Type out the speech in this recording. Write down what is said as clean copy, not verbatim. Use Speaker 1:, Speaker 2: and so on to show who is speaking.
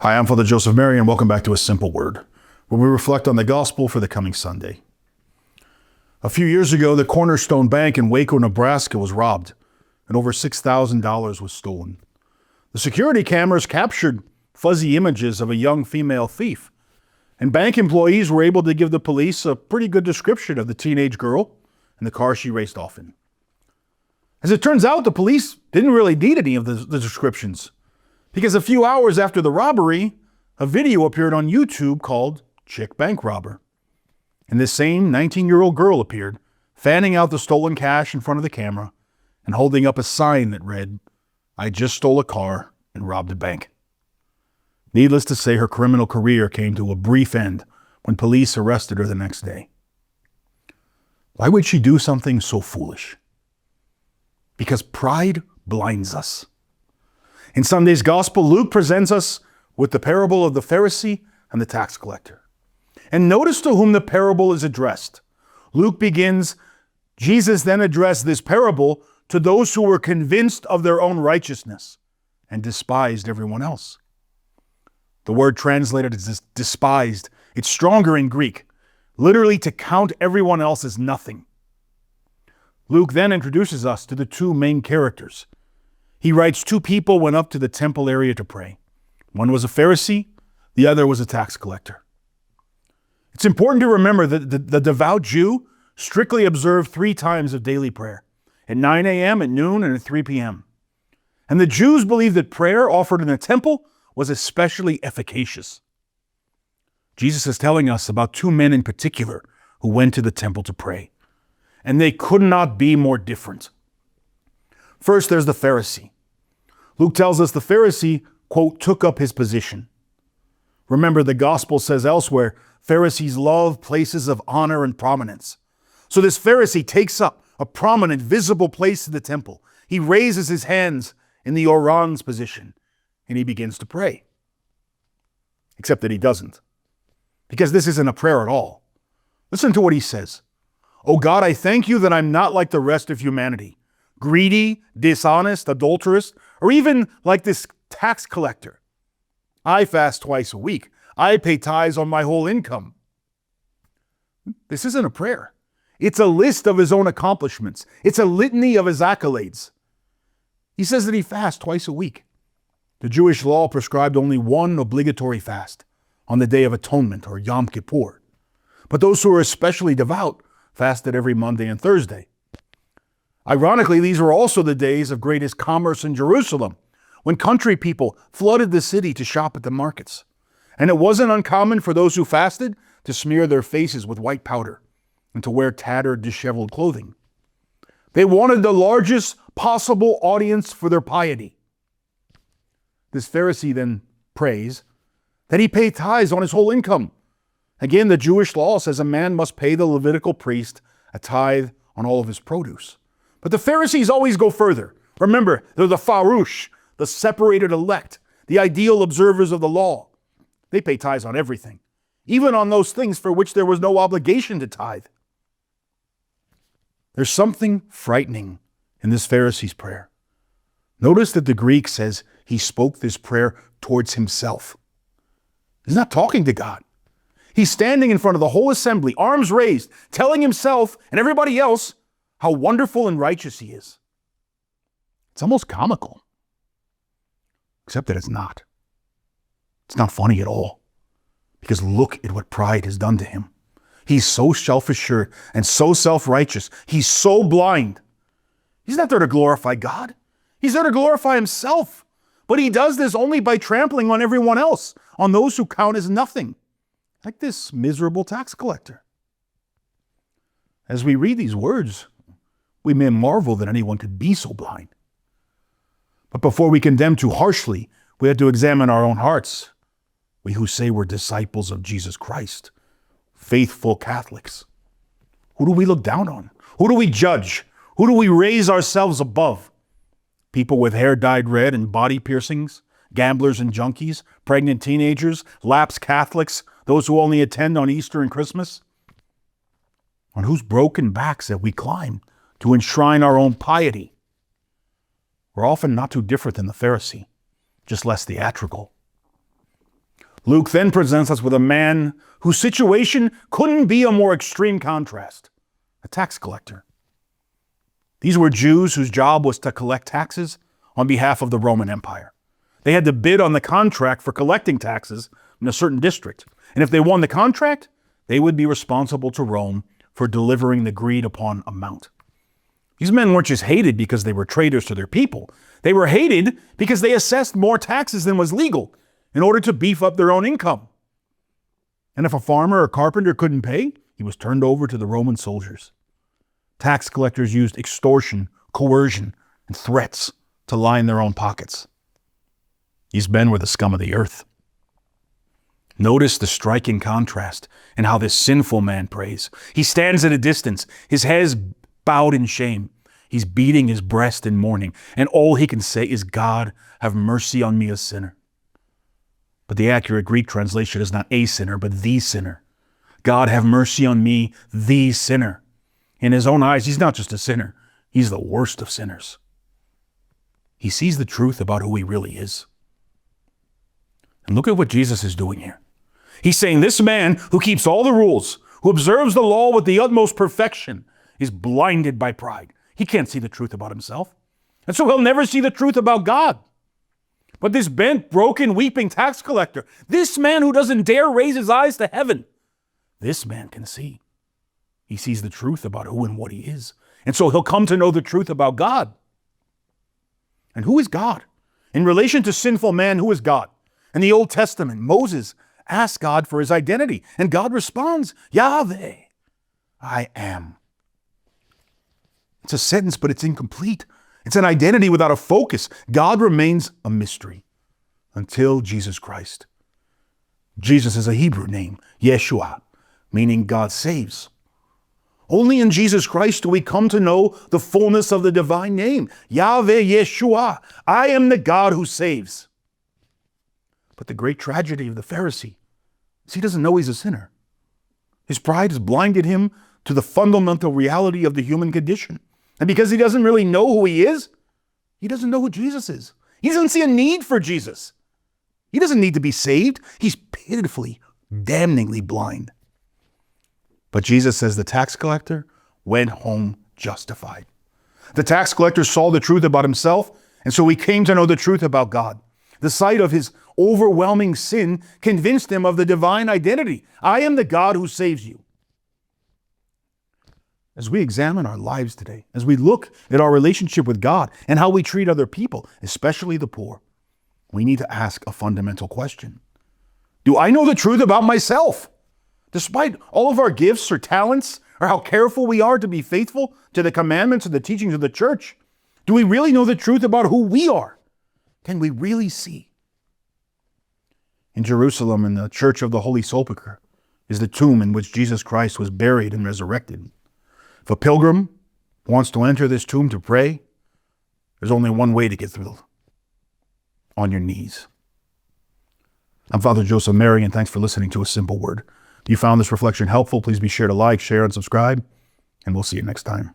Speaker 1: Hi, I'm Father Joseph Mary, and welcome back to A Simple Word, where we reflect on the gospel for the coming Sunday. A few years ago, the Cornerstone Bank in Waco, Nebraska was robbed, and over $6,000 was stolen. The security cameras captured fuzzy images of a young female thief, and bank employees were able to give the police a pretty good description of the teenage girl and the car she raced off in. As it turns out, the police didn't really need any of the descriptions, because a few hours after the robbery, a video appeared on YouTube called Chick Bank Robber. And this same 19-year-old girl appeared, fanning out the stolen cash in front of the camera and holding up a sign that read, "I just stole a car and robbed a bank." Needless to say, her criminal career came to a brief end when police arrested her the next day. Why would she do something so foolish? Because pride blinds us. In Sunday's Gospel, Luke presents us with the parable of the Pharisee and the tax collector. And notice to whom the parable is addressed. Luke begins, Jesus then addressed this parable to those who were convinced of their own righteousness and despised everyone else. The word translated as despised, it's stronger in Greek, literally to count everyone else as nothing. Luke then introduces us to the two main characters. He writes two people went up to the temple area to pray. One was a Pharisee, the other was a tax collector. It's important to remember that the devout Jew strictly observed 3 times of daily prayer, at 9 a.m., at noon, and at 3 p.m. And the Jews believed that prayer offered in the temple was especially efficacious. Jesus is telling us about 2 men in particular who went to the temple to pray, and they could not be more different. First, there's the Pharisee. Luke tells us the Pharisee, quote, took up his position. Remember, the gospel says elsewhere, Pharisees love places of honor and prominence. So this Pharisee takes up a prominent, visible place in the temple. He raises his hands in the orans position, and he begins to pray. Except that he doesn't, because this isn't a prayer at all. Listen to what he says. "Oh God, I thank you that I'm not like the rest of humanity, greedy, dishonest, adulterous, or even like this tax collector. I fast twice a week. I pay tithes on my whole income." This isn't a prayer. It's a list of his own accomplishments. It's a litany of his accolades. He says that he fasts twice a week. The Jewish law prescribed only one obligatory fast, on the Day of Atonement, or Yom Kippur. But those who are especially devout fasted every Monday and Thursday. Ironically, these were also the days of greatest commerce in Jerusalem, when country people flooded the city to shop at the markets. And it wasn't uncommon for those who fasted to smear their faces with white powder and to wear tattered, disheveled clothing. They wanted the largest possible audience for their piety. This Pharisee then prays that he pay tithes on his whole income. Again, the Jewish law says a man must pay the Levitical priest a tithe on all of his produce. But the Pharisees always go further. Remember, they're the farush, the separated elect, the ideal observers of the law. They pay tithes on everything, even on those things for which there was no obligation to tithe. There's something frightening in this Pharisee's prayer. Notice that the Greek says he spoke this prayer towards himself. He's not talking to God. He's standing in front of the whole assembly, arms raised, telling himself and everybody else how wonderful and righteous he is. It's almost comical. Except that it's not. It's not funny at all. Because look at what pride has done to him. He's so self-assured and so self-righteous. He's so blind. He's not there to glorify God. He's there to glorify himself. But he does this only by trampling on everyone else, on those who count as nothing, like this miserable tax collector. As we read these words, we may marvel that anyone could be so blind. But before we condemn too harshly, we have to examine our own hearts. We who say we're disciples of Jesus Christ, faithful Catholics. Who do we look down on? Who do we judge? Who do we raise ourselves above? People with hair dyed red and body piercings, gamblers and junkies, pregnant teenagers, lapsed Catholics, those who only attend on Easter and Christmas? On whose broken backs have we climbed to enshrine our own piety. We're often not too different than the Pharisee, just less theatrical. Luke then presents us with a man whose situation couldn't be a more extreme contrast, a tax collector. These were Jews whose job was to collect taxes on behalf of the Roman Empire. They had to bid on the contract for collecting taxes in a certain district. And if they won the contract, they would be responsible to Rome for delivering the agreed upon amount. These men weren't just hated because they were traitors to their people. They were hated because they assessed more taxes than was legal in order to beef up their own income. And if a farmer or carpenter couldn't pay, he was turned over to the Roman soldiers. Tax collectors used extortion, coercion, and threats to line their own pockets. These men were the scum of the earth. Notice the striking contrast in how this sinful man prays. He stands at a distance, his head is bowed in shame. He's beating his breast in mourning, and all he can say is, "God, have mercy on me, a sinner." But the accurate Greek translation is not a sinner, but the sinner. God, have mercy on me, the sinner. In his own eyes, he's not just a sinner. He's the worst of sinners. He sees the truth about who he really is. And look at what Jesus is doing here. He's saying this man who keeps all the rules, who observes the law with the utmost perfection, is blinded by pride. He can't see the truth about himself. And so he'll never see the truth about God. But this bent, broken, weeping tax collector, this man who doesn't dare raise his eyes to heaven, this man can see. He sees the truth about who and what he is. And so he'll come to know the truth about God. And who is God? In relation to sinful man, who is God? In the Old Testament, Moses asked God for his identity, and God responds, Yahweh, I am. It's a sentence, but it's incomplete. It's an identity without a focus. God remains a mystery until Jesus Christ. Jesus is a Hebrew name, Yeshua, meaning God saves. Only in Jesus Christ do we come to know the fullness of the divine name, Yahweh Yeshua. I am the God who saves. But the great tragedy of the Pharisee is he doesn't know he's a sinner. His pride has blinded him to the fundamental reality of the human condition. And because he doesn't really know who he is, he doesn't know who Jesus is. He doesn't see a need for Jesus. He doesn't need to be saved. He's pitifully, damningly blind. But Jesus says the tax collector went home justified. The tax collector saw the truth about himself, and so he came to know the truth about God. The sight of his overwhelming sin convinced him of the divine identity. I am the God who saves you. As we examine our lives today, as we look at our relationship with God and how we treat other people, especially the poor, we need to ask a fundamental question. Do I know the truth about myself? Despite all of our gifts or talents, or how careful we are to be faithful to the commandments and the teachings of the church, do we really know the truth about who we are? Can we really see? In Jerusalem, in the Church of the Holy Sepulchre, is the tomb in which Jesus Christ was buried and resurrected. If a pilgrim wants to enter this tomb to pray, there's only one way to get through: on your knees. I'm Father Joseph Mary, and thanks for listening to A Simple Word. If you found this reflection helpful, please be sure to like, share, and subscribe, and we'll see you next time.